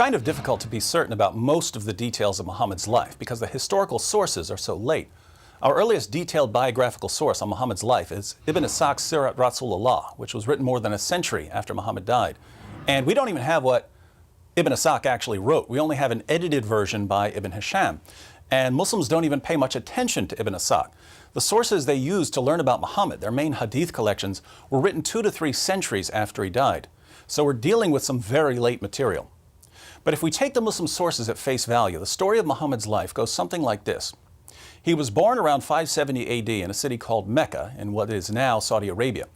kind of difficult to be certain about most of the details of Muhammad's life because the historical sources are so late. Our earliest detailed biographical source on Muhammad's life is Ibn Ishaq's Sirat Rasulullah, which was written more than a century after Muhammad died. And we don't even have what Ibn Ishaq actually wrote. We only have an edited version by Ibn Hisham. And Muslims don't even pay much attention to Ibn Ishaq. The sources they used to learn about Muhammad, their main hadith collections, were written 2 to 3 centuries after he died. So we're dealing with some very late material. But if we take the Muslim sources at face value, the story of Muhammad's life goes something like this. He was born around 570 AD in a city called Mecca in what is now Saudi Arabia.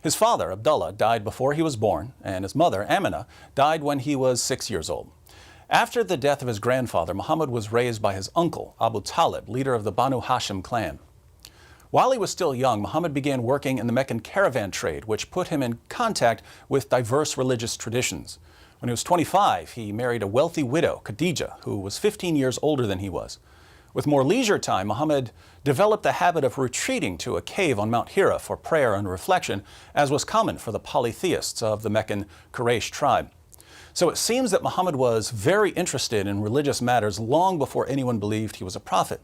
His father, Abdullah, died before he was born, and his mother, Amina, died when he was 6 years old. After the death of his grandfather, Muhammad was raised by his uncle, Abu Talib, leader of the Banu Hashim clan. While he was still young, Muhammad began working in the Meccan caravan trade, which put him in contact with diverse religious traditions. When he was 25, he married a wealthy widow, Khadija, who was 15 years older than he was. With more leisure time, Muhammad developed the habit of retreating to a cave on Mount Hira for prayer and reflection, as was common for the polytheists of the Meccan Quraysh tribe. So it seems that Muhammad was very interested in religious matters long before anyone believed he was a prophet.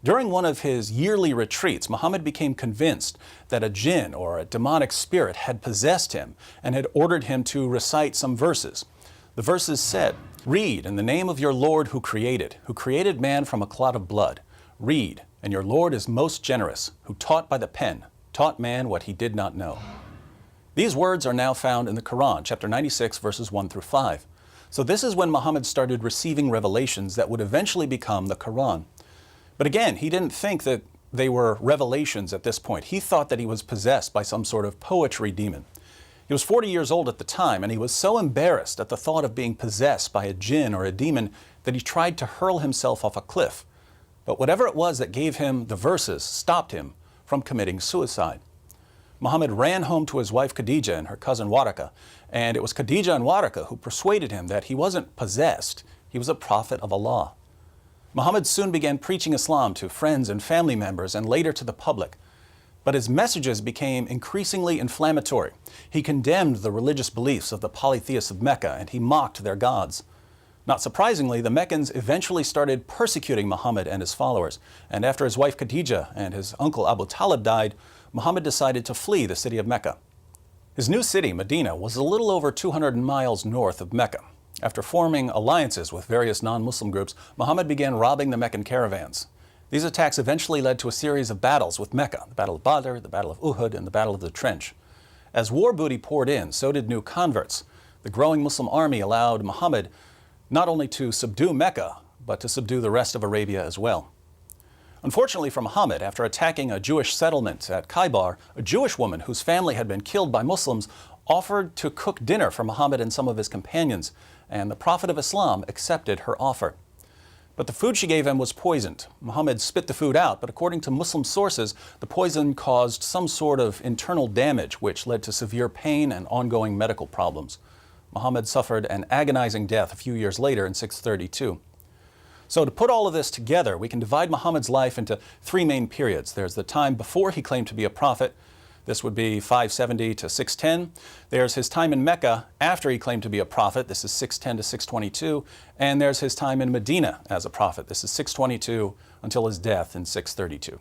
During one of his yearly retreats, Muhammad became convinced that a jinn or a demonic spirit had possessed him and had ordered him to recite some verses. The verses said, "Read in the name of your Lord who created man from a clot of blood. Read, and your Lord is most generous, who taught by the pen, taught man what he did not know." These words are now found in the Quran, chapter 96, verses 1 through 5. So this is when Muhammad started receiving revelations that would eventually become the Quran. But again, he didn't think that they were revelations at this point. He thought that he was possessed by some sort of poetry demon. He was 40 years old at the time, and he was so embarrassed at the thought of being possessed by a jinn or a demon that he tried to hurl himself off a cliff. But whatever it was that gave him the verses stopped him from committing suicide. Muhammad ran home to his wife Khadija and her cousin Waraka, and it was Khadija and Waraka who persuaded him that he wasn't possessed, he was a prophet of Allah. Muhammad soon began preaching Islam to friends and family members and later to the public. But his messages became increasingly inflammatory. He condemned the religious beliefs of the polytheists of Mecca and he mocked their gods. Not surprisingly, the Meccans eventually started persecuting Muhammad and his followers. And after his wife Khadija and his uncle Abu Talib died, Muhammad decided to flee the city of Mecca. His new city, Medina, was a little over 200 miles north of Mecca. After forming alliances with various non-Muslim groups, Muhammad began robbing the Meccan caravans. These attacks eventually led to a series of battles with Mecca, the Battle of Badr, the Battle of Uhud, and the Battle of the Trench. As war booty poured in, so did new converts. The growing Muslim army allowed Muhammad not only to subdue Mecca, but to subdue the rest of Arabia as well. Unfortunately for Muhammad, after attacking a Jewish settlement at Khaybar, a Jewish woman whose family had been killed by Muslims offered to cook dinner for Muhammad and some of his companions, and the Prophet of Islam accepted her offer. But the food she gave him was poisoned. Muhammad spit the food out, but according to Muslim sources, the poison caused some sort of internal damage, which led to severe pain and ongoing medical problems. Muhammad suffered an agonizing death a few years later in 632. So to put all of this together, we can divide Muhammad's life into 3 main periods. There's the time before he claimed to be a prophet. This would be 570 to 610. There's his time in Mecca after he claimed to be a prophet. This is 610 to 622. And there's his time in Medina as a prophet. This is 622 until his death in 632.